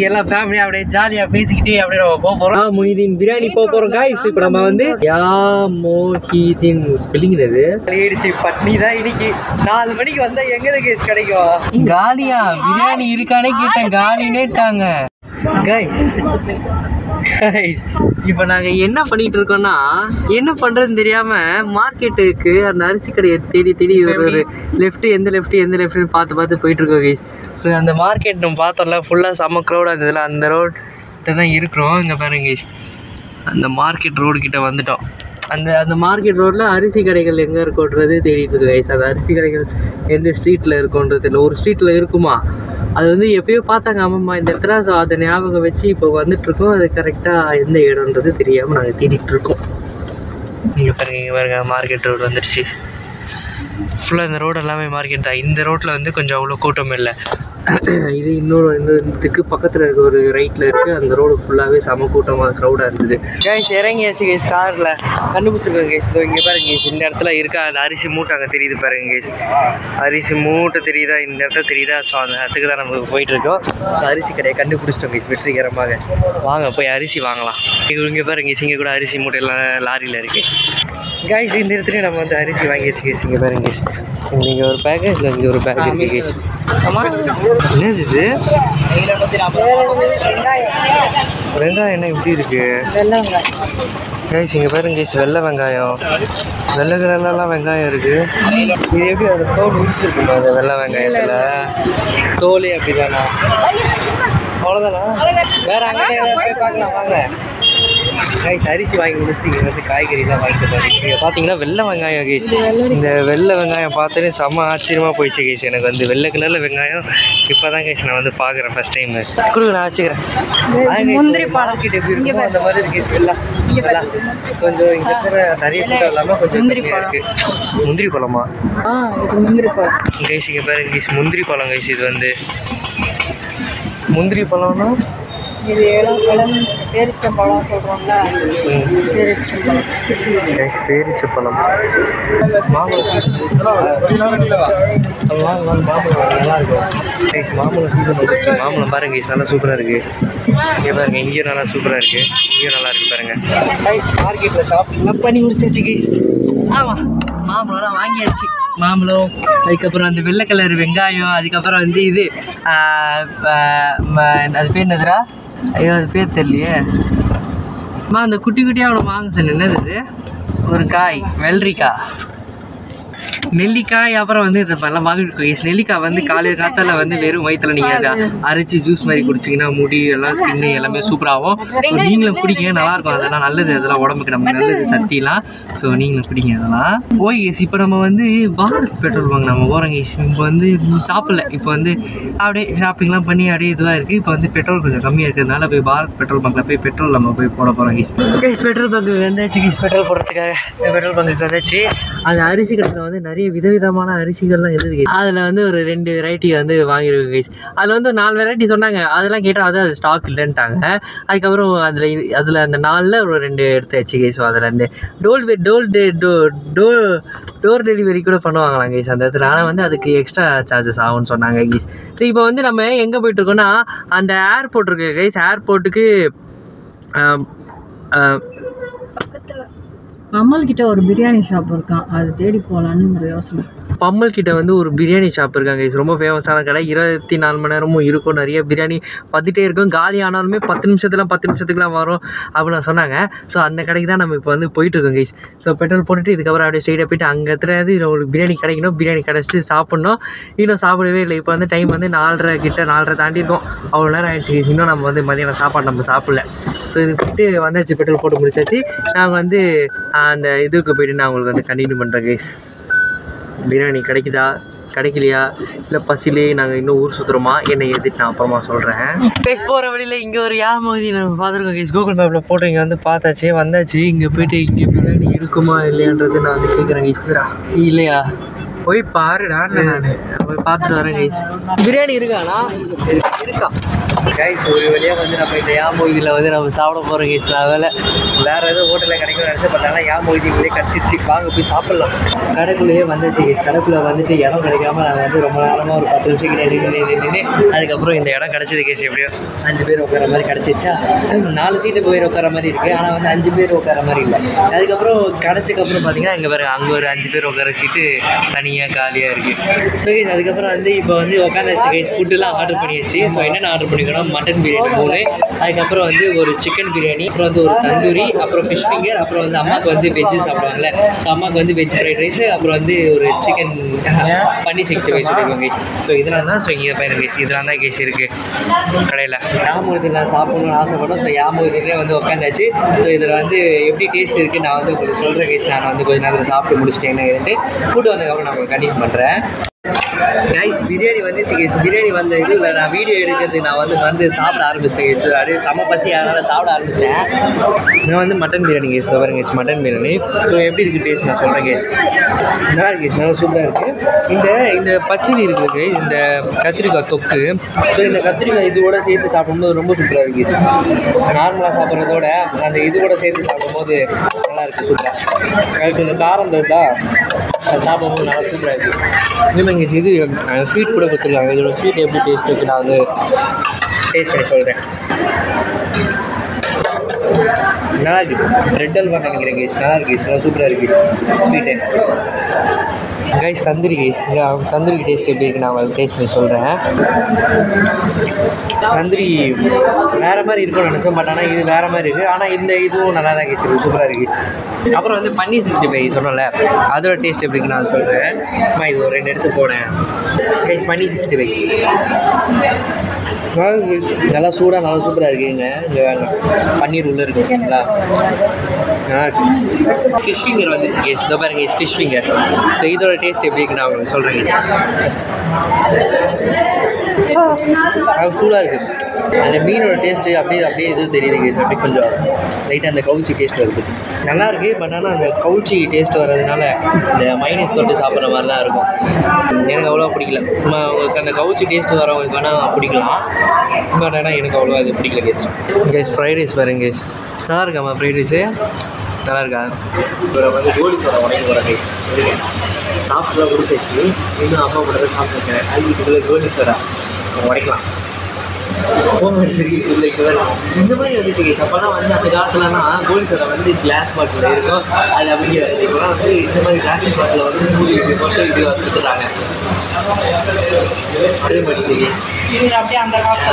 எல்லாம் ஃபேமிலியா அப்படியே ஜாலியா பேசிக்கிட்டே அப்படியே நம்ம போக போறோம். மொஹிதீன் பிரியாணி போக போறோம் காய்ஸ். இப்போ நம்ம வந்து மொஹிதீன் ஸ்பெல்லிங் இது ஆயிடுச்சு. பட்னி தான் இன்னைக்கு 4 மணிக்கு வந்தா எங்க கேஸ் கிடைக்கும்? காலியா பிரியாணி இருக்கானே கேட்டேன், காலினேட்டாங்க காய்ஸ். இப்போ நாங்கள் என்ன பண்ணிட்டு இருக்கோம்னா, என்ன பண்ணுறதுன்னு தெரியாமல் மார்க்கெட்டுக்கு அந்த அரிசி கடையை தேடி தேடி ஒரு லெஃப்ட்டு எந்த லெஃப்ட்டுன்னு பார்த்து போயிட்டு இருக்கோம் கைஸ். ஸோ அந்த மார்க்கெட் நம்ம பார்த்தோம்ல, ஃபுல்லாக செம்ம க்ரௌடாக இருந்ததில்ல, அந்த ரோட்ட தான் இருக்கிறோம். இங்கே பாருங்க கைஸ், அந்த மார்க்கெட் ரோடு கிட்டே வந்துட்டோம். அந்த மார்க்கெட் ரோட்டில் அரிசி கடைகள் எங்கே இருக்கோன்றது தேடிட்டு இருக்கு கைஸ். அந்த அரிசி கடைகள் எந்த ஸ்ட்ரீட்டில் இருக்குன்றது இல்லை, ஒரு ஸ்ட்ரீட்டில் இருக்குமா அது வந்து எப்பயோ பார்த்தாங்க அம்மம்மா இந்த இடத்துல. ஸோ அதை ஞாபகம் வச்சு இப்போ வந்துட்டுருக்கோம். அது கரெக்டாக எந்த இடம்ன்றது தெரியாமல் நாங்கள் தேடிட்டுருக்கோம். இங்கே பாருங்க மார்க்கெட் ரோடு வந்துடுச்சு. ஃபுல்லாக இந்த ரோடு எல்லாமே மார்க்கெட் தான். இந்த ரோட்டில் வந்து கொஞ்சம் அவ்வளோ கூட்டம் இல்லை. இது இன்னொரு இதுக்கு பக்கத்தில் இருக்க ஒரு ரைட்டில் இருக்குது. அந்த ரோடு ஃபுல்லாகவே செம கூட்டமாக க்ரௌடாக இருந்தது. கேஸ் இறங்கியாச்சு கேஸ், காரில் கண்டுபிடிச்சிருக்கோம் கேஸ். இதோ இங்கே பாருங்க கேஸ், இந்த இடத்துல இருக்கா அந்த அரிசி மூட்டை அங்கே தெரியுது பாருங்க கேஸ். அரிசி மூட்டை தெரியுதா, இந்த இடத்துல தெரியுதா? ஸோ அந்த இடத்துக்கு தான் நம்ம போயிட்டுருக்கோம். அரிசி கடையை கண்டுபிடிச்சிட்டோம் கேஸ் வெற்றிகரமாக. வாங்க போய் அரிசி வாங்கலாம். இங்கே பாருங்க கேஸ், இங்கே கூட அரிசி மூட்டையெல்லாம் லாரியில் இருக்குது கைஸ். இந்த இடத்துலையும் நம்ம வந்து அரிசி வாங்கியாச்சு கேஸ். இங்கே பாருங்க கேஸ், இங்கே ஒரு பேக்கு, இல்லை இங்கே ஒரு பேக் இருக்குது கேஸ். என்னது இது? வெங்காயம் என்ன இப்படி இருக்கு கைஸ்? இங்கே பாருங்க கைஸ், வெள்ளை வெங்காயம், வெள்ளை கலர்லாம் வெங்காயம் இருக்கு. இது எப்படி அந்த தோல் முடிச்சிருக்குமா அந்த வெள்ளை வெங்காயத்தில்? தோலே அப்படி தானா? அவ்வளோதானா? வேற அங்கே போய் பார்க்கலாம் வாங்க கைஸ். அரிசி வாங்கி முடிச்சுட்டு இங்கே வந்து காய்கறிலாம் வாங்கிட்டு போகிறேன். இங்கே பார்த்தீங்கன்னா வெள்ளை வெங்காயம் கைஸ். இந்த வெள்ளை வெங்காயம் பார்த்தோன்னே செம்ம ஆச்சரியமாக போயிடுச்சு கைஸ். எனக்கு வந்து வெள்ளை கலரில் வெங்காயம் இப்போ தான் கைஸ் நான் வந்து பார்க்குறேன் ஃபஸ்ட் டைம். கொடுங்க நான் வச்சுக்கிறேன். முந்திரி மார்க்கெட் எப்படி இருக்கும் அந்த மாதிரி இருக்கு கைஸ். வெள்ளை கொஞ்சம் இங்கே இருக்கிற நிறைய கூட்டம் இல்லாமல் கொஞ்சம் கம்மியாக இருக்குது. முந்திரி பழமா? முந்திரி பழம் கைஸ். இங்கே பாருங்க கைஸ், முந்திரி பழம் கைஸ். இது வந்து முந்திரி பழம்னா இது பழம், பேரிச்சம்பழம் சொல்கிறோம்ல, பேரிச்சம்பழம். பேரிச்சம்பழம் மாம்பழம் சீசன் நல்லா இருக்கும் கைஸ். மாம்பழம் சீசன் வந்துச்சு. மாம்பழம் பாருங்க கைஸ், நல்லா சூப்பராக இருக்குது. இங்கே பாருங்க, இங்கேயும் நல்லா சூப்பராக இருக்குது, இங்கேயும் நல்லா இருக்குது பாருங்க கைஸ். மார்க்கெட்டில் ஷாப்பிங்லாம் பண்ணி முடிச்சாச்சு கைஸ். ஆமாம், மாம்பழம்லாம் வாங்கியாச்சு. மாம்பழம், அதுக்கப்புறம் அந்த வெள்ளை கலர் வெங்காயம், அதுக்கப்புறம் வந்து இது அது பேர் என்னதுரா? ஐயோ அது பேர் தெரியலையே. அந்த குட்டி குட்டியாக அவ்வளோ வாங்க சொன்ன என்னது இது? ஒரு காய், வெள்ளரிக்காய், நெல்லிக்காய். அப்புறம் வந்து இந்த மாதிரிலாம் வாங்கிட்டு நெல்லிக்காய் வந்து காலையில் காத்தால வந்து வெறும் வயிற்றுல நீங்கள் அதை அரைச்சி ஜூஸ் மாதிரி குடிச்சிங்கன்னா முடி எல்லாம் ஸ்கின்னு எல்லாமே சூப்பராகும். ஸோ நீங்களும் குடிங்க, நல்லாயிருக்கும். அதெல்லாம் நல்லது, அதெல்லாம் உடம்புக்கு நமக்கு நல்லது, சத்திலாம். ஸோ நீங்களும் குடிங்க அதெல்லாம். ஓய் கேஸ், இப்போ நம்ம வந்து பாரத் பெட்ரோல் பங்க் நம்ம போகிறோம் கேஸ். இப்போ வந்து சாப்பிடல, இப்போ வந்து அப்படியே ஷாப்பிங்லாம் பண்ணி அப்படியே இதுவாக இருக்குது. இப்போ வந்து பெட்ரோல் கொஞ்சம் கம்மியாக இருக்கிறதுனால போய் பாரத் பெட்ரோல் பங்கில் போய் பெட்ரோல் நம்ம போய் போட போகிறோம் கேஸ். கேஸ் பெட்ரோல் பங்கு வந்தாச்சு கேஸ். பெட்ரோல் போடுறதுக்காக பெட்ரோல் பங்குக்கு வந்தாச்சு. அந்த அரிசி கடையில் வந்து நிறைய விதவிதமான அரிசிகள்லாம் இருக்குது. அதில் வந்து ஒரு 2 வெரைட்டி வந்து வாங்கியிருக்கோம் கைஸ். அதில் வந்து 4 வெரைட்டி சொன்னாங்க. அதெல்லாம் கேட்டால் அது ஸ்டாக் இல்லைன்ட்டாங்க. அதுக்கப்புறம் அதில் அந்த 4ல் ஒரு 2 எடுத்தாச்சு கைஸ். ஸோ அதில் இந்த டோர் டெலிவரி கூட பண்ணுவாங்களாம் கைஸ் அந்த இடத்துல. ஆனால் வந்து அதுக்கு எக்ஸ்ட்ரா சார்ஜஸ் ஆகும்னு சொன்னாங்க கைஸ். ஸோ இப்போ வந்து நம்ம எங்கே போயிட்டுருக்கோன்னா, அந்த ஏர்போர்ட் இருக்கு கைஸ். ஏர்போர்ட்டுக்கு பம்மல் கிட்ட ஒரு பிரியாணி ஷாப் இருக்கான், அது தேடி போகலான்னு ஒரு யோசனை. பம்மல் கிட்ட வந்து ஒரு பிரியாணி ஷாப் இருக்காங்க கைஸ். ரொம்ப ஃபேமஸான கடை. 24 மணி நேரமும் இருக்கும். நிறைய பிரியாணி பார்த்துட்டே இருக்கும். காலி ஆனாலுமே 10 நிமிஷத்துக்குலாம் வரும் அப்படின்னு சொன்னாங்க. ஸோ அந்த கடைக்கு தான் நம்ம இப்போ வந்து போயிட்டுருக்கோம் கைஸ். ஸோ பெட்ரோல் போட்டுட்டு இதுக்கப்புறம் அப்படியே ஸ்ட்ரெயிட்டாக போய்ட்டு அங்கே எத்தனை ஒரு பிரியாணி கிடைக்கணும். பிரியாணி கிடச்சிட்டு சாப்பிட்ணும். இன்னும் சாப்பிடவே இல்லை. இப்போ வந்து டைம் வந்து 4:30 தாண்டி இருக்கும். அவ்வளோ நேரம் ஆகிடுச்சு கைஸ். இன்னும் நம்ம வந்து மதியானம் சாப்பாடு நம்ம சாப்பிடல. ஸோ இது போய்ட்டு வந்தாச்சு, பெட்ரோல் போட்டு முடிச்சாச்சு. நாங்கள் வந்து அந்த இதுக்கு போய்ட்டு நான் உங்களுக்கு வந்து கண்டினியூ பண்ணுறேன் கைஸ். பிரியாணி கிடைக்குதா கிடைக்கலையா இல்லை பசிலே நாங்கள் இன்னும் ஊர் சுற்றுறோமா என்ன ஏதுட்டு நான் அப்புறமா சொல்கிறேன் கைஸ். போகிற வழியில் இங்கே ஒரு யாமதி நம்ம பார்த்துருக்கோம் கைஸ். கூகுள் மேப்பில் போட்டு இங்கே வந்து பார்த்தாச்சு, வந்தாச்சு. இங்கே போய்ட்டு இங்கே பிரியாணி இருக்குமா இல்லையான்றது நான் வந்து கேட்குறேன் கைஸ். இல்லையா போய் பாருடா, நான் போய் பார்த்துட்டு வரேன் கைஸ். பிரியாணி இருக்காண்ணா? இருக்கா? கைஸ் ஒரு வழியாக வந்து நம்ம இந்த யாமொய்தியில் வந்து நம்ம சாப்பிட போகிறோம் கைஸ். அதனால் வேறு எதுவும் ஹோட்டலில் கிடைக்கும் நினச்சி பண்ணாலும் யாமொய்திங்களே கிடச்சிச்சு. வாங்க போய் சாப்பிட்லாம். கடைக்குள்ளேயே வந்துச்சு கைஸ். கடைக்குள்ளே வந்துட்டு இடம் கிடைக்காம நாங்கள் வந்து ரொம்ப நேரமாக ஒரு 10 நிமிஷம் நின்று அதுக்கப்புறம் இந்த இடம் கிடச்சிது கைஸ். எப்படியோ 5 பேர் உட்கார மாதிரி கிடச்சிச்சா. 4 சீட்டு போய் உட்கார மாதிரி இருக்குது, ஆனால் வந்து 5 பேர் உட்கார மாதிரி இல்லை. அதுக்கப்புறம் கிடச்சதுக்கப்புறம் பார்த்தீங்கன்னா இங்கே பாருங்க, அங்கே ஒரு 5 பேர் உட்கார சீட்டு தனியாக காலியாக இருக்குது. ஸோ கைஸ் அதுக்கப்புறம் வந்து இப்போ வந்து உட்காந்துச்சு கைஸ். ஃபுட்டுலாம் ஆர்டர் பண்ணியாச்சு. ஸோ என்னென்ன ஆர்டர் பண்ணிக்கணும், மட்டன் பிரியாணி 3, அதுக்கப்புறம் வந்து ஒரு சிக்கன் பிரியாணி, அப்புறம் வந்து ஒரு தந்தூரி, அப்புறம் ஃபிஷ் ஃபிங்கர், அப்புறம் வந்து அம்மாவுக்கு வந்து வெஜ்ஜு சாப்பிடுவாங்கல்ல, ஸோ அம்மாவுக்கு வந்து வெஜ் ஃப்ரைட் ரைஸ், அப்புறம் வந்து ஒரு சிக்கன் பன்னீர் 65 சொல்லியிருக்கோம் கைஸ். ஸோ இதெல்லாம் தான். ஸோ இங்கே பையன் கைஸ் இதெல்லாம் தான் கைஸ் இருக்குது கடையில். யாமொய்தியில் நான் சாப்பிடணும்னு ஆசைப்பட்டோம். ஸோ யாமொய்திலே வந்து உட்காந்தாச்சு. ஸோ இதில் வந்து எப்படி டேஸ்ட் இருக்குது நான் வந்து உங்களுக்கு சொல்கிறேன் கைஸ். நான் வந்து கொஞ்சம் நேரத்தில் சாப்பிட்டு முடிச்சிட்டேன்னு ஃபுட்டு வந்ததுக்கப்புறம் நான் உங்களுக்கு கண்டினியூ பண்ணுறேன். கைஸ் பிரியாணி வந்துச்சு கைஸ். பிரியாணி வந்த இதில் நான் வீடியோ எடுக்கிறதுக்கு நான் வந்து சாப்பிட ஆரம்பிச்சிட்டேன் கைஸ். அப்படியே செம்ம பசி, அதனால் சாப்பிட ஆரம்பிச்சிட்டேன். நான் வந்து மட்டன் பிரியாணி கைஸ் பாருங்க கைஸ், மட்டன் பிரியாணி. ஸோ எப்படி இருக்குது டேஸ்ட் நான் சொல்கிறேன் கைஸ். நல்லா இருக்கு கைஸ், நல்லா சூப்பராக இருக்குது. இந்த பச்சடி இருக்குது கைஸ், இந்த கத்திரிக்காய் தொக்கு. ஸோ இந்த கத்திரிக்காய் இதோட சேர்த்து சாப்பிடும்போது ரொம்ப சூப்பராக இருக்குது. நார்மலாக சாப்பிட்றதோட அந்த இதோட சேர்த்து சாப்பிடும்போது நல்லா இருக்குது, சூப்பராக. அது கொஞ்சம் காரம் தருதா, அது சாப்பிடும்போது நல்லா சூப்பராக இருக்குது. இதுமாதிரி இது ஸ்வீட் கூட கொடுத்துருக்காங்க. இதோட ஸ்வீட் எப்படி டேஸ்ட் இருக்குது நான் வந்து டேஸ்ட் பண்ணி சொல்கிறேன். நல்லா இருக்குது. ரெட் அல்வா நினைக்கிறேன் கைஸ். நல்லா இருக்குது கைஸ், நல்லா சூப்பராக இருக்குது sweet. Guys tandoori guys, tandoori taste எப்படி இருக்குது நான் உங்களுக்கு டேஸ்ட் பண்ணி சொல்கிறேன். தந்தூரி வேறு மாதிரி இருக்கும்னு நினச்சோம், பட் ஆனால் இது வேறு மாதிரி இருக்குது. ஆனால் இந்த இதுவும் நல்லா தான் கைஸ் இருக்குது, சூப்பராக இருக்குது கைஸ். அப்புறம் வந்து பன்னீர் 65 சொன்னோம்ல, அதோட டேஸ்ட் எப்படி இருக்குன்னு நான் சொல்கிறேன். இது ஒரு 2 எடுத்து போனேன் கைஸ். பன்னீர் 65 நல்லா சூடாக நல்லா சூப்பராக இருக்குங்க. இங்கே வேறு பன்னீர் உள்ளே இருக்குங்களா. ஃபிஷ் ஃபிங்கர் வந்துச்சு கேஸ். இதோ பாருங்க கேஸ், ஃபிஷ் ஃபிங்கர். ஸோ இதோட டேஸ்ட் எப்படி இருக்குன்னு நான் உங்களுக்கு சொல்கிறேன் கேஸ். அது சூடாக இருக்குது. அந்த மீனோட டேஸ்ட்டு அப்படியே எதுவும் தெரியுது கேஸ். அப்படியே கொஞ்சம் லைட்டாக அந்த கவுச்சி டேஸ்ட் வருது. நல்லா இருக்குது. பட் ஆனால் அந்த கவுச்சி டேஸ்ட் வர்றதுனால இந்த மைனஸ் தொட்டு சாப்பிட்ற மாதிரி தான் இருக்கும். எனக்கு அவ்வளோவா பிடிக்கல. உங்களுக்கு அந்த கவுச்சி டேஸ்ட் வரவங்களுக்கு வேணால் பிடிக்கலாம், பட் ஆனால் எனக்கு அவ்வளோவா அது பிடிக்கல கேஸ். கேஸ் ஃப்ரைட் ரைஸ் பாருங்க கேஸ், நல்லா இருக்காம்மா ஃப்ரைட் ரைஸு, நல்லா இருக்கா. இப்போ வந்து கோலி சோடா உடைக்க போகிற கைஸ் இருக்கேன். சாப்பிட்லாம் குடிச்சாச்சு. இன்னும் அம்மா கூட தான் சாப்பிட்ருக்கேன். அதுக்குள்ளே கோலி சோடா உடைக்கலாம். இந்த மாதிரி வந்துச்சு கைஸ். அப்போலாம் வந்து அந்த காலத்துலலாம் கோலி சோடா வந்து கிளாஸ் பாட்டில் இருக்கும். அது அப்படியே இப்போலாம் வந்து இந்த மாதிரி பிளாஸ்டிக் பாட்டில் வந்து மூடி மட்டும் இது வச்சுருக்காங்க. அதே மாதிரி அப்படியே அந்த காலத்தில்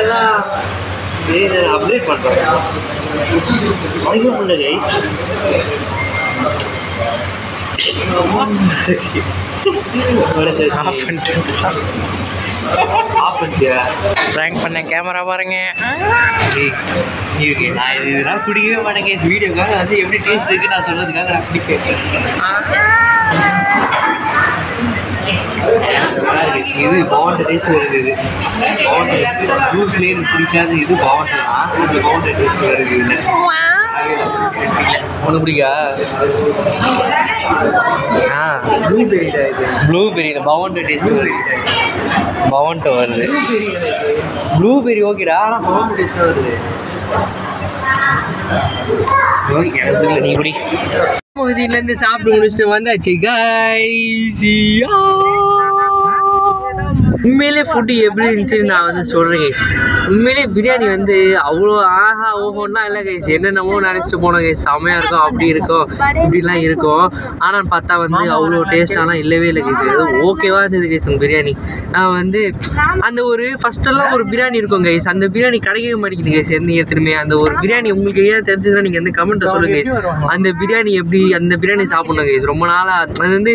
எல்லாம் அப்டேட் பண்ணுறாங்க. அப்டேட் பண்ண கைஸ். ப்ராங்க் பண்ண கேமரா பாருங்க. நான் இதெல்லாம் குடிக்கவே மாட்டேன் கேஸ். வீடியோக்காக வந்து எப்படி டேஸ்ட் இருக்குன்னு நான் சொல்கிறதுக்காக நான் குடிப்பேன். இது பவுண்டர் டேஸ்ட் வருது. இது பவுண்டர் ஜூஸ்லேயே பிடிக்காது. இது பவுண்டர் தான். இது பவுண்டர் டேஸ்ட் வருது. இல்லை ஒன்று பிடிக்கா. ப்ளூபெரியில் இது ப்ளூபெரியில் பவுண்டர் டேஸ்ட் வருது. பவுண்டர் வருது. ப்ளூபெரி ஓகேடா, ஆனால் பவுண்டர் டேஸ்ட்டாக வருது. நீ குடி. இதுலேருந்து சாப்பிட்டு முடிச்சுட்டு வந்தாச்சு கைஸ். உண்மையிலே ஃபுட்டு எப்படி இருந்துச்சுன்னு நான் வந்து சொல்கிறேன் கைஸ். உண்மையிலே பிரியாணி வந்து அவ்வளோ ஆஹா ஓஹோன்னா இல்லை கைஸ். என்னென்னமோ நினச்சிட்டு போனோம் கைஸ். செம்மையாக இருக்கும், அப்படி இருக்கும், இப்படிலாம் இருக்கும். ஆனால் பார்த்தா வந்து அவ்வளோ டேஸ்ட்டாலாம் இல்லவே இல்லை கைஸ். அது ஓகேவாக இருந்தது கைஸ் உங்கள் பிரியாணி. நான் வந்து அந்த ஒரு ஃபஸ்ட்டெல்லாம் ஒரு பிரியாணி இருக்கும் கைஸ். அந்த பிரியாணி கிடைக்கவே மாட்டேங்குது கைஸ். எந்த திரும்பி அந்த ஒரு பிரியாணி உங்களுக்கு ஏன் தெரிஞ்சதுன்னா நீங்கள் வந்து கமெண்ட்டை சொல்லுங்கள் கைஸ். அந்த பிரியாணி எப்படி அந்த பிரியாணி சாப்பிட்ணும் கைஸ். ரொம்ப நாளாக அது வந்து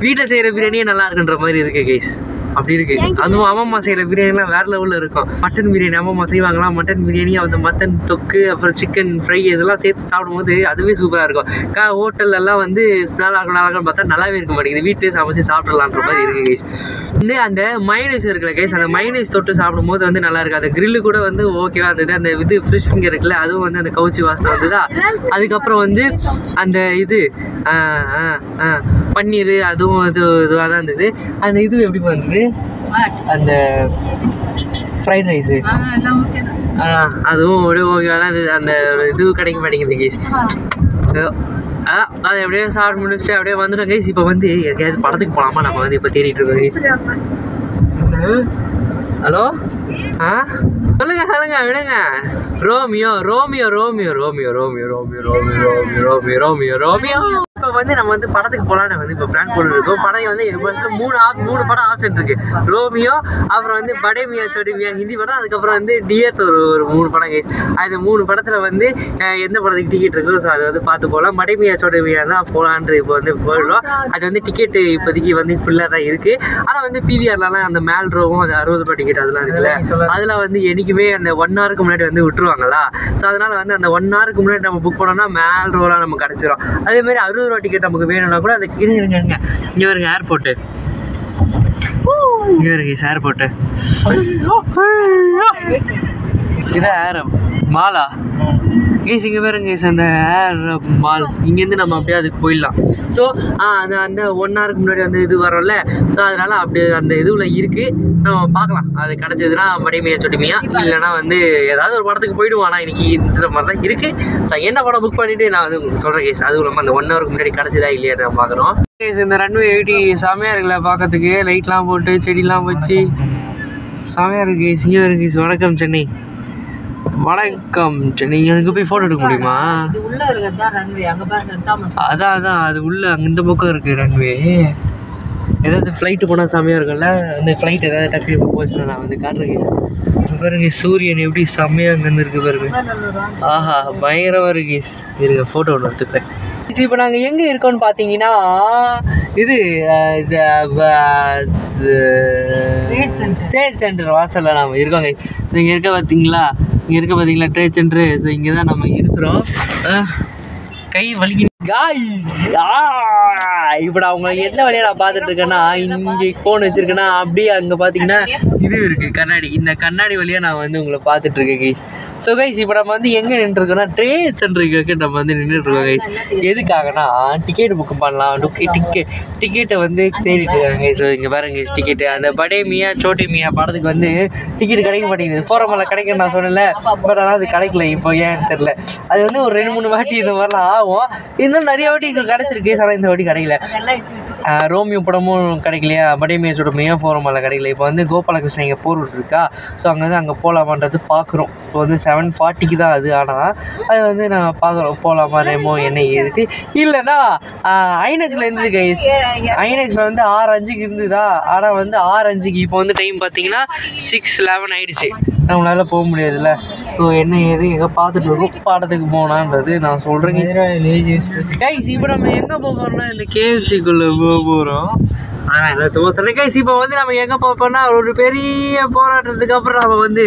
வீட்டில் செய்கிற பிரியாணியே நல்லா இருக்குன்ற மாதிரி இருக்குது கைஸ். அப்படி இருக்கு. அதுவும் அம்மா செய்கிற பிரியாணிலாம் வேறு லெவலில் இருக்கும். மட்டன் பிரியாணி அம்மா செய்வாங்களாம். மட்டன் பிரியாணி அந்த மட்டன் தொக்கு அப்புறம் சிக்கன் ஃப்ரை இதெல்லாம் சேர்த்து சாப்பிடும்போது அதுவே சூப்பராக இருக்கும். ஹோட்டல்லலாம் வந்து நல்லா இருக்கும்னு பார்த்தா நல்லாவே இருக்க மாட்டேங்குது. வீட்டிலே சமைச்சு சாப்பிட்றலான்ற மாதிரி இருக்குது கைஸ். வந்து அந்த மைனஸ் இருக்குல்ல கைஸ், அந்த மைனஸ் தொட்டு சாப்பிடும்போது வந்து நல்லா இருக்குது. அந்த கிரில்லு கூட வந்து ஓகேவாக இருந்தது. அந்த இது ஃபிஷ் ஃபிங்கர் இருக்குல்ல, அதுவும் வந்து அந்த கவுச்சி வாசனை வந்ததா. அதுக்கப்புறம் வந்து அந்த இது பன்னீர் அதுவும் இதுவாக தான் இருந்தது. அந்த இதுவும் எப்படி வந்தது அந்த ஃப்ரைட் ரைஸு அதுவும் அப்படியே ஓகே. ஆனால் அந்த ஒரு இது கிடைக்க மாட்டேங்குது கைஸ். அதை எப்படியே சாப்பிட்டு முடிச்சுட்டு அப்படியே வந்துடும் கைஸ். இப்போ வந்து எங்கேயாவது படத்துக்கு போகலாமா நம்ம வந்து இப்போ தேடிட்டு இருக்கோம் கைஸ். ஹலோ சொல்லுங்க விடுங்க. Romeo Romeo Romeo Romeo Romeo Romeo Romeo Romeo Romeo Romeo Romeo. இப்போ வந்து நம்ம வந்து படத்துக்கு போகலான்னு வந்து இப்போ பிளான் போட்டுருக்கோம். படம் வந்து ஃபர்ஸ்ட்டு மூணு படம் ஆப்ஷன் இருக்கு. ரோமியோ, அப்புறம் வந்து படே மியா சோடி மியா ஹிந்தி படம், அதுக்கப்புறம் வந்து டியர் ஒரு 3 படம் கைஸ். அந்த 3 படத்தில் வந்து எந்த படத்துக்கு டிக்கெட் இருக்கோ ஸோ அதை வந்து பார்த்து போகலாம். படே மியா சோடி மியா தான் போகலான்ட்டு இப்போ வந்து போயிடலாம். அது வந்து டிக்கெட்டு இப்போதைக்கு வந்து ஃபுல்லாக தான் இருக்குது. ஆனால் வந்து பிவிஆர்லாம் அந்த மேல் ரோவும் அந்த 60 ரூபா டிக்கெட் அதெல்லாம் இருக்குல்ல, அதில் வந்து என்றைக்குமே அந்த 1 ஹவருக்கு முன்னாடி வந்து விட்டுருவாங்களா. ஸோ அதனால் வந்து அந்த 1 ஹவருக்கு முன்னாடி நம்ம புக் பண்ணோம்னா மேல் ரோலாம் நமக்கு கிடச்சிரும். அதேமாதிரி 60 ரூபா டிக்கெட் நமக்கு வேணும்னா கூட அந்த இருங்க இங்கே வருங்க ஏர்போர்ட்டு. இங்கே வருங்க ஏர்போர்ட்டு. இதான் ஏர் மாலா கைஸ். இங்கே பாருங்க கைஸ் அந்த ஏர் மால். இங்கேருந்து நம்ம அப்படியே அதுக்கு போயிடலாம். ஸோ அந்த 1 ஹவருக்கு முன்னாடி வந்து இது வரோம்ல, ஸோ அதனால் அப்படியே அந்த இதுவில் இருக்குது. நம்ம பார்க்கலாம் அது கிடச்சதுன்னா மடிமையா சொட்டிமையா, இல்லைனா வந்து ஏதாவது ஒரு படத்துக்கு போயிடுவோம். ஆனால் இன்றைக்கி இந்த மாதிரி தான் இருக்குது. ஸோ என்ன படம் புக் பண்ணிவிட்டு நான் வந்து உங்களுக்கு சொல்கிறேன் கைஸ். அதுவும் இல்லாமல் அந்த 1 ஹவருக்கு முன்னாடி கிடச்சதா இல்லையா நம்ம பார்க்குறோம் கைஸ். இந்த ரன்வே 80 செமையாக இருக்குல்ல பார்க்கறதுக்கு. லைட்லாம் போட்டு செடிலாம் வச்சு செமையாக இருக்குது கைஸ். இங்கே இருக்கு கைஸ். வணக்கம் சென்னை. வணக்கம் சென்னை. அதுக்கு போய் ஃபோட்டோ எடுக்க முடியுமா? அதான் அது உள்ள இந்த பக்கம் இருக்குது ரன்வே. ஏதாவது ஃப்ளைட்டு போனால் செம்மையாக இருக்கும்ல. அந்த ஃப்ளைட் ஏதாவது டக்குனு போச்சுன்னா நான் வந்து காட்டுறேன். பாருங்க சூரியன் எப்படி செம்மையாக அங்கேருந்து இருக்குது பாருங்க. ஆஹா பயங்கரமாக இருக்கு. இருங்க ஃபோட்டோ ஒன்று எடுத்துக்கிறேன். இப்போ நாங்கள் எங்கே இருக்கோம்னு பார்த்தீங்கன்னா இது ஸ்டேட் சென்டர் வாசலில் நாம் இருக்கோங்க. ஸோ இங்கே இருக்க பார்த்தீங்களா ட்ரேட் சென்டரு. ஸோ இங்கே தான் நம்ம இருக்கிறோம். கை வலிக்கு காய்ஸ். இப்போ நான் உங்களுக்கு எந்த வழியாக நான் பார்த்துட்டு இருக்கேன்னா, இங்கே ஃபோன் வச்சுருக்கேன்னா அப்படியே அங்கே பார்த்தீங்கன்னா இது இருக்குது கண்ணாடி. இந்த கண்ணாடி வழியாக நான் வந்து உங்களை பார்த்துட்ருக்கேன் கைஸ். ஸோ கைஸ் இப்போ நம்ம வந்து எங்கே நின்றுருக்கோன்னா ட்ரேட் சென்டருக்கு நம்ம வந்து நின்றுட்டுருக்கோம் கைஸ். எதுக்காகனா டிக்கெட் புக் பண்ணலாம். டிக்கெட்டை வந்து தேடிட்டு இருக்காங்க கைஸ். ஸோ இங்கே பாருங்க கைஸ் டிக்கெட்டு அந்த படே மியா சோட்டி மியா படத்துக்கு வந்து டிக்கெட் கிடைக்க மாட்டேங்குது. ஃபோரமில் கிடைக்கும் நான் சொன்னேன்ல, பட் ஆனால் அது கிடைக்கல. இப்போ ஏன்னு தெரில. அது வந்து ஒரு 2-3 வாட்டி இந்த மாதிரிலாம் ஆகும். இன்னும் நிறைய வாட்டி இங்கே கிடச்சிருக்கு. ஆனால் இந்த வாட்டி கிடைக்கல. ரோமியோ படமும் கிடைக்கலையா, படே மியா சோட்டி மியா ஃபோரமில் கிடைக்கல. இப்போ வந்து கோபாலகிருஷ்ணன் இங்கே போர் இருக்கா. ஸோ அங்கே போகலாமான்றது பார்க்குறோம். இப்போ வந்து 7:40 தான் அது. ஆனால் அது வந்து நான் பார்க்குறோம் போகலாமா ரெமோ என்ன ஏதுட்டு. இல்லைன்னா ஐநெக்ஸில் இருந்தது கைஸ். ஐநெக்ஸில் வந்து 6:05 இருந்ததா. ஆனால் வந்து 6:05 இப்போ வந்து டைம் பார்த்தீங்கன்னா 6:11 ஆகிடுச்சு. நம்மளால போக முடியாதுல்ல. ஸோ என்ன ஏது எங்கே பார்த்துட்டு இருக்கோம். படத்துக்கு போனான்றது நான் சொல்கிறேன் கைஸ். இப்போ நம்ம எங்கே போக போகிறோம்னா இந்த KFCக்குள்ளே போக போகிறோம். ஆனால் என்ன சொல்ல கைஸ். இப்போ வந்து நம்ம எங்கே போக போகிறோம்னா ஒரு பெரிய போராட்டத்துக்கு அப்புறம் நம்ம வந்து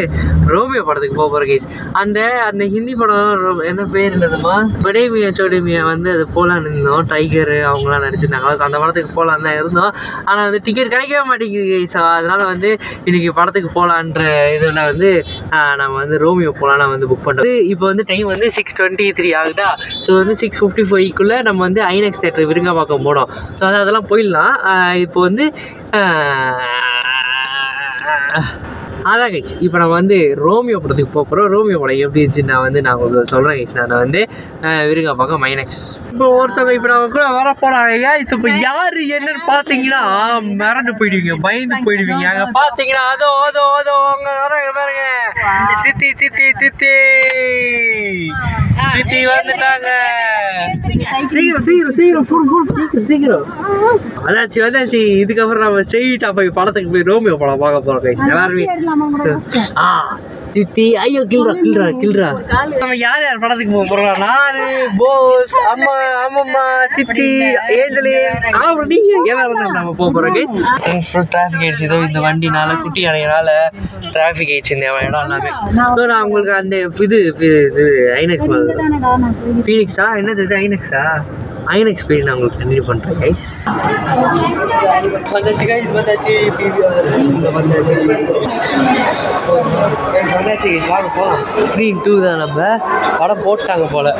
ரோமியோ படத்துக்கு போக போகிறோம் கைஸ். அந்த ஹிந்தி படம் என்ன பேர் என்னதுமா, படே மியா சோடி மியா வந்து அது போகலான்னு இருந்தோம். டைகர் அவங்களாம் நடிச்சிருந்தாங்க. ஸோ அந்த படத்துக்கு போகலான்னு தான் இருந்தோம். ஆனால் வந்து டிக்கெட் கிடைக்கவே மாட்டேங்குது கைஸ். அதனால் வந்து இன்றைக்கி படத்துக்கு போகலான்ற இதில் வந்து நம்ம வந்து ரோமியோ போகலான்னு வந்து புக் பண்ணுறது. இப்போ வந்து டைம் வந்து 6:23 ஆகுதா. ஸோ வந்து 6:55 நம்ம வந்து ஐநெக்ஸ் தேட்டர் விருங்கம்பாக்கம் போனோம். ஸோ அதெல்லாம் போயிடலாம். இப்போ வந்து அதான் கைஸ் இப்போ நம்ம வந்து ரோமியோ படத்துக்கு போகிறோம். ரோமியோ படம் எப்படி இருந்துச்சு நான் உங்களுக்கு சொல்கிறேன் கைஸ். நான் வந்து விருங்கம்பாக்கம் ஐநெக்ஸ். இப்போ ஒருத்தவங்க இப்போ நம்ம கூட வர போகிறாங்க. இப்போ யார் என்னன்னு பார்த்தீங்கன்னா மறந்து போயிடுவீங்க, பயந்து போயிடுவீங்க. அங்கே பார்த்தீங்கன்னா அதோ அங்கே வர பாருங்க. சித்தி வந்துட்டாங்க. சீக்கிரம் அதாச்சு. இதுக்கப்புறம் நம்ம ஸ்ட்ரெயிட்டா போய் படத்துக்கு போய் ரோமியோ படம் பார்க்க போறோம் கைஸ். எல்லாருமே சித்தி ஐயோ கில்றா. நம்ம யார் படத்துக்கு போக போறோம்? நானு, போஸ், அம்மா, சித்தி, ஏஞ்சலின், அப்புறம் நீங்க எல்லாரும் நம்ம போக போறோம் கைஸ். டிராஃபிக் ஆயிடுச்சு. இதோ இந்த வண்டினால குட்டி அடையினால டிராஃபிக் ஆயிடுச்சு இந்த இடம் எல்லாமே. ஸோ நான் உங்களுக்கு அந்த இது ஐநெக்ஸ் ஃபீனிக்ஸா என்னது இது ஐநெக்ஸா ஐநெக்ஸ் போய் நான் உங்களுக்கு கண்டினியூ பண்ணுறேன் கைஸ். வந்தாச்சு கைஸ், வந்தாச்சு கைஸ், வாங்க போகலாம். ஸ்க்ரீன் 2 தான், நம்ம படம் போட்டாங்க போல்,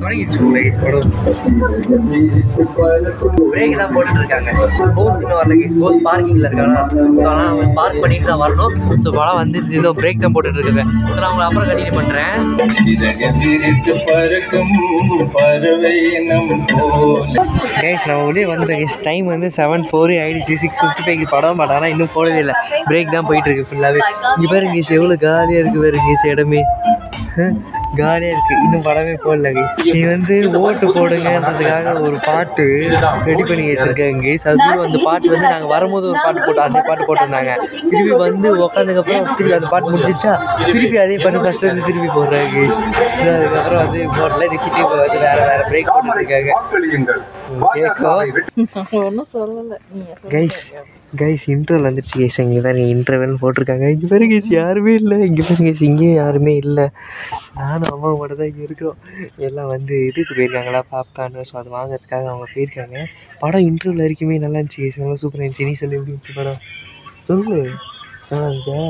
தொடங்கிடுச்சு கைஸ் படம். பிரேக் தான் போட்டுட்ருக்காங்க. போஸ் இன்னும் வரல கைஸ், போஸ் பார்க்கிங்கில் இருக்காங்க. ஸோ ஆனால் அவங்க பார்க் பண்ணிட்டு தான் வரணும். ஸோ படம் வந்துருச்சு, இதோ பிரேக் தான் போட்டுட்ருக்காங்க. ஸோ நான் உங்களை அப்புறம் கண்டினியூ பண்ணுறேன். கைஸ் நான் உள்ளே வந்துட்டேன் கைஸ். டைம் வந்து 7:04 ஆகிடுச்சு. 6:55 படம். பட் ஆனால் இன்னும் போடவே இல்லை, பிரேக் தான் போயிட்டுருக்கு ஃபுல்லாகவே. இங்கே பாருங்க கைஸ், எவ்வளோ காலியாக இருக்குது பாருங்க கைஸ், இடமே காலியாக இருக்குது. இன்னும் படமே போடல கைஸ். நீ வந்து ஓட்டு போடுங்கன்றதுக்காக ஒரு பாட்டு ரெடி பண்ணி வச்சுருக்காங்க கைஸ். அதுவும் அந்த பாட்டு வந்து நாங்கள் வரும்போது ஒரு பாட்டு போட்டோம், அதே பாட்டு போட்டிருந்தாங்க. திருப்பி வந்து உட்காந்ததுக்கப்புறம் திருப்பி அந்த பாட்டு முடிச்சிருச்சா, திருப்பி அதே பாட்டு ஃபஸ்ட்லேருந்து திருப்பி போடுறாங்க கைஸ். அதுக்கப்புறம் வந்து போடல, திருப்பி வந்து வேறு பிரேக் போட்டுருக்காங்க. ஒன்றும் சொல்லலை கைஸ் கைஸ் இன்டர்வல் வந்துடுச்சு கைஸ். இங்கே பாருங்க இன்டர்வல்னு போட்டிருக்காங்க. இங்கே பாருங்க கைஸ் யாருமே இல்லை. இங்கே பாருங்க கைஸ், இங்கேயும் யாருமே இல்லை. நானும் அம்மா மட்டும் தான் இங்கே இருக்கிறோம். எல்லாம் வந்து இதுக்கு போயிருக்காங்களா, பாப்கார்னு. ஸோ அது வாங்கிறதுக்காக அவங்க போயிருக்காங்க. படம் இன்டர்வல் வரைக்குமே நல்லா இருந்துச்சு கைஸ், நல்லா சூப்பராக இருந்துச்சு. நீ சொல்லி எப்படி இருந்துச்சு படம்? சொல்லு. நல்லா இருந்துச்சா?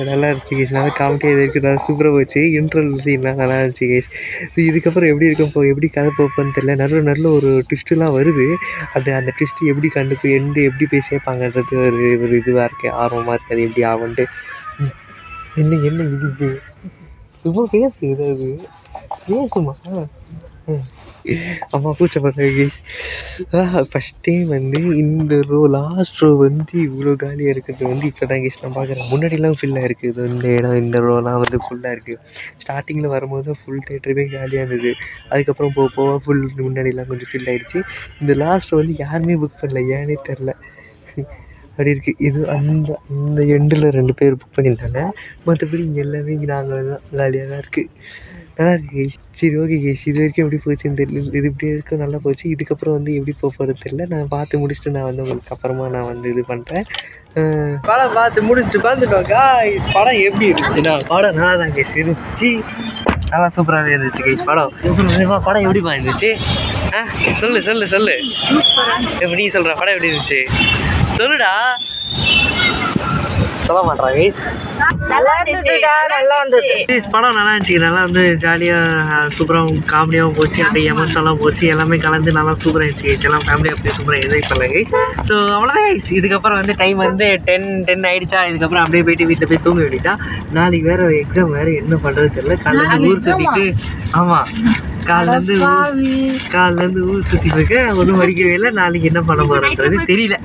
நல்லா இருந்துச்சு கைஸ், நல்லா காமெடியாக இது இருக்குது, நல்லா சூப்பராக போச்சு. இன்டர்வல் சீன்லாம் நல்லா இருந்துச்சு கைஸ். ஸோ இதுக்கப்புறம் எப்படி இருக்கும், இப்போ எப்படி கதை போப்போன்னு தெரியல. நல்ல ஒரு ட்விஸ்ட்டுலாம் வருது. அந்த ட்விஸ்ட்டு எப்படி எப்படி போய் சேர்ப்பாங்கன்றது ஒரு இதுவாக இருக்குது, ஆர்வமாக இருக்குது. அது எப்படி ஆகும்ன்ட்டு. என்ன இது சும்மா பேசு, ஏதாவது பேசுமா? அம்மா கூச்சப்படுறாங்க கைஸ். ஃபஸ்ட் டைம் வந்து இந்த லாஸ்ட் ரோ வந்து இவ்வளோ காலியாக இருக்கிறது வந்து இப்போ தான் கைஸ் நான் பார்க்குறேன். முன்னாடிலாம் ஃபுல்லாக இருக்குது இந்த இடம், இந்த ரோலாம் வந்து ஃபுல்லாக இருக்குது. ஸ்டார்டிங்கில் வரும்போது ஃபுல் தேட்டருமே காலியாக இருந்தது. அதுக்கப்புறம் போக ஃபுல் முன்னாடிலாம் கொஞ்சம் ஃபில் ஆகிடுச்சு. இந்த லாஸ்ட் ரோ வந்து யாருமே புக் பண்ணல, ஏன்னே தெரில, அப்படி இருக்குது. இது அந்த எண்டில் 2 பேர் புக் பண்ணியிருந்தாங்க. மற்றபடி இங்கே எல்லாமே இங்கே நாங்கள் தான் காலியாக தான் இருக்குது. நல்லா இருக்குது கைஸ். சரி ஓகே கைஸ், இது வரைக்கும் எப்படி போச்சுன்னு தெரியல. இது இப்படி இருக்க நல்லா போச்சு. இதுக்கப்புறம் வந்து எப்படி போகிறது தெரியல. நான் பார்த்து முடிச்சுட்டு நான் வந்து உங்களுக்கு அப்புறமா நான் வந்து இது பண்ணுறேன். படம் பார்த்து முடிச்சுட்டு வந்துட்டோம் கைஸ். படம் எப்படி இருந்துச்சுன்னா, படம் நல்லா தான் கைஸ் இருந்துச்சு, நல்லா சூப்பராகவே இருந்துச்சு கைஸ். படம் எப்படி இருந்துச்சு? சொல்லு எப்படி நீ சொல்கிற படம் எப்படி இருந்துச்சு? சொல்லுடா. சொல்ல மாட்டேன் கைஸ். நல்லா இருந்துச்சு படம், நல்லா இருந்துச்சு. நல்லா வந்து ஜாலியாக சூப்பராகவும் காமெடியாகவும் போச்சு, அப்படியே எமோஷனலாகவும் போச்சு. எல்லாமே கலந்து நல்லா சூப்பராக இருந்துச்சு கைஸ். எல்லாம் ஃபேமிலியாக அப்படியே சூப்பராக என்ஜாய் பண்ணலாம் கைஸ். ஸோ அவ்வளோதான் கைஸ். இதுக்கப்புறம் வந்து டைம் வந்து 10 ஆகிடுச்சா. இதுக்கப்புறம் அப்படியே போயிட்டு வீட்டில் போய் தூங்க வேண்டியதா. நாளைக்கு வேறு எக்ஸாம் வேறு, என்ன பண்ணுறது தெரியல. காலையிலேருந்து ஊர் சுற்றிட்டு, ஆமாம் காலிலேருந்து ஊர் சுற்றிட்டு இருக்கேன். ஒன்றும் படிக்கவே இல்லை. நாளைக்கு என்ன பண்ண போகிறேன்றது தெரியல,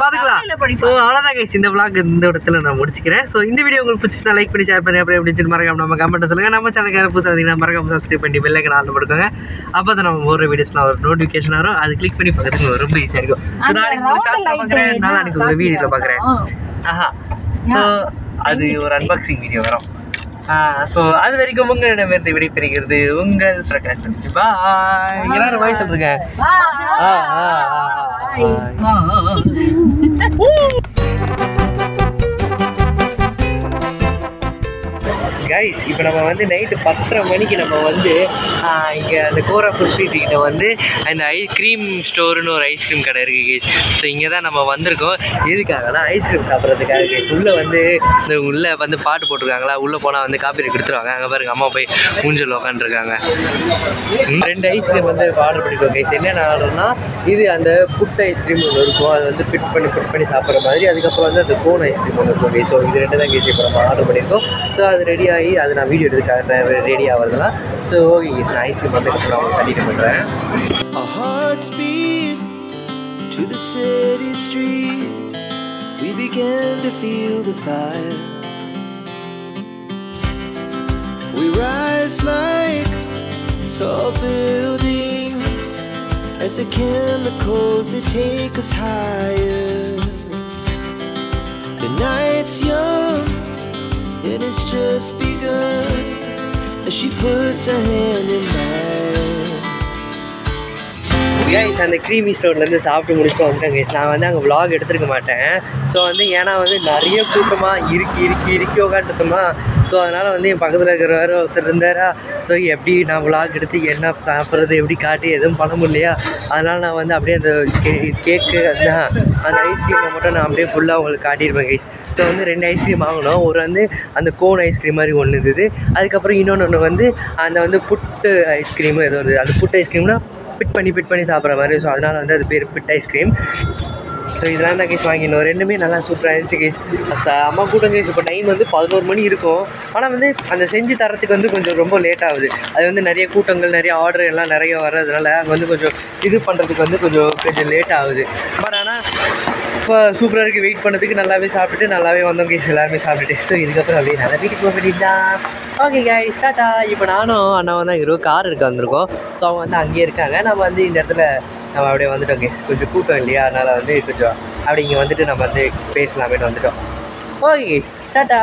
பார்த்துக்கலாம். ஸோ அவ்வளோதான் கைஸ், இந்த vlog இந்த இடத்துல நான் முடிச்சுக்கிறேன். ஸோ இந்த வீடியோ உங்களுக்கு பிடிச்சினா லைக் பண்ணி ஷேர் பண்ணி அப்படியே அப்படின்னு மறக்காம நம்ம கமெண்ட் சொல்லுங்கள். நம்ம சேனலுக்கு புதுசாக இருந்தீங்கன்னா மறக்காம சப்ஸ்கிரைப் பண்ணி பெல் ஐக்கான் ஆன் போட்டுக்கோங்க. அப்போ தான் நம்ம ஒரு வீடியோஸ்லாம் ஒரு நோட்டிஃபிகேஷன் வரும். அது கிளிக் பண்ணி பார்க்குறதுக்கு ரொம்ப ஈஸியாக இருக்கும். ஸோ நாளைக்கு ஒரு ஷார்ட்ஸாக பார்க்குறேன், நாளைக்கு ஒரு வீடியோவில் பார்க்குறேன். ஸோ அது ஒரு அன்பாக்சிங் வீடியோ வரும். ஸோ அது வரைக்கும் உங்களிடமிருந்து விடைபெறுகிறது உங்கள் பிரகாஷ். பாய். எல்லாரும் பாய் சொல்லுங்க. கைஸ் இப்போ நம்ம வந்து நைட்டு 10:30 மணிக்கு நம்ம வந்து இங்கே அந்த கோராப்பூர் ஸ்ட்ரீட் கிட்ட வந்து அந்த ஐஸ்கிரீம் ஸ்டோருன்னு ஒரு ஐஸ்கிரீம் கடை இருக்குது கைஸ். ஸோ இங்கே தான் நம்ம வந்திருக்கோம். எதுக்காகனா ஐஸ்கிரீம் சாப்பிட்றதுக்காக கைஸ். உள்ளே வந்து இந்த உள்ளே வந்து பாட்டு போட்டிருக்காங்களா, உள்ளே போனால் வந்து காப்பி கொடுத்துருவாங்க. அங்கே பாருங்க அம்மா போய் ஊஞ்சல் உட்காந்துருக்காங்க. 2 ஐஸ்கிரீம் வந்து ஆர்டர் பண்ணிக்கோ கைஸ். என்னென்ன ஆர்டர்னா, இது அந்த புட் ஐஸ்கிரீம் ஒன்று இருக்கும், அது வந்து ஃபிட் பண்ணி சாப்பிட்ற மாதிரி. அதுக்கப்புறம் வந்து அந்த கோன் ஐஸ்கிரீம் ஒன்று இருக்கும் கைஸ். ஸோ இது 2 தான் கைஸ் இப்போ நம்ம ஆர்டர் பண்ணியிருக்கோம். ஸோ அது ரெடி ஆகி அது நான் வீடியோ எடுத்துக்காக ரெடி ஆகிறதுலாம். ஸோ ஓகே கைஸ், நான் ஐஸ்கிரீம் வந்து நான் உங்களுக்கு கண்டினியூ பண்ணுறேன். Our hearts beat to the city streets. We began to feel the fire. We rise like tall buildings as the chemicals that take us higher. The night's young and it's just begun as she puts her hand in mine. Guys அந்த creamy ஸ்டோர்லேருந்து சாப்பிட்டு முடிச்சுட்டு வந்துட்டேன் guys. நான் வந்து அங்கே vlog எடுத்துருக்க மாட்டேன். So வந்து ஏன்னா வந்து நிறைய கூட்டமாக இறுக்கி உக்காந்துட்டோமா. ஸோ அதனால் வந்து என் பக்கத்தில் இருக்கிற ஒருத்தர் இருந்தாரா. ஸோ எப்படி நான் vlog எடுத்து என்ன சாப்பிட்றது எப்படி காட்டி எதுவும் பண்ண முடியலையா. அதனால் நான் வந்து அப்படியே அந்த கேக்கு அந்த ஐஸ்கிரீமை மட்டும் நான் அப்படியே ஃபுல்லாக உங்களுக்கு காட்டியிருப்பேன் கைஸ். ஸோ வந்து 2 ஐஸ்கிரீம் வாங்கினோம். ஒரு வந்து அந்த கோன் ஐஸ்கிரீம் மாதிரி ஒன்று இருந்தது. அதுக்கப்புறம் இன்னொன்று வந்து அந்த வந்து புட்டு ஐஸ்கிரீமும் ஏதோ இருந்தது. அந்த புட்டு ஐஸ்கிரீம்னா பிட் பண்ணி சாப்பிட்ற மாதிரி. ஸோ அதனால் வந்து அது பேர் பிட் ஐஸ்கிரீம். ஸோ இதெல்லாம் தான் கேஸ் வாங்கினோம். ரெண்டுமே நல்லா சூப்பராக இருந்துச்சு கேஸ். அம்மா கூட்டம் கேஸ். இப்போ டைம் வந்து 11 மணி இருக்கும். ஆனால் வந்து அந்த செஞ்சு தரத்துக்கு வந்து கொஞ்சம் ரொம்ப லேட் ஆகுது. அது வந்து நிறைய கூட்டங்கள் நிறைய ஆர்டர் எல்லாம் நிறைய வர்றதுனால அங்கே வந்து கொஞ்சம் இது பண்ணுறதுக்கு வந்து கொஞ்சம் லேட் ஆகுது. பட் ஆனால் இப்போ சூப்பராக இருக்குது. வெயிட் பண்ணதுக்கு நல்லாவே சாப்பிட்டுட்டு நல்லாவே வந்தோம் கேஸ். எல்லாருமே சாப்பிட்டுட்டு. ஸோ இதுக்கப்புறம் அப்படியே நல்லா வீட்டுக்கு போக வேண்டியதுதான். Okay guys tata. இப்போ நானும் அண்ணாவும் தான் இருக்கிறோம். கார் எடுக்க வந்திருக்கோம். ஸோ அவங்க வந்து அங்கேயே இருக்காங்க. நம்ம வந்து இந்த இடத்துல நம்ம அப்படியே வந்துட்டோம் கேஸ். கொஞ்சம் கூட்டம் இல்லையா, அதனால் வந்து கொஞ்சம் அப்படி இங்கே வந்துட்டு நம்ம வந்து பேசலாமேன்னு வந்துட்டோம். Okay guys tata.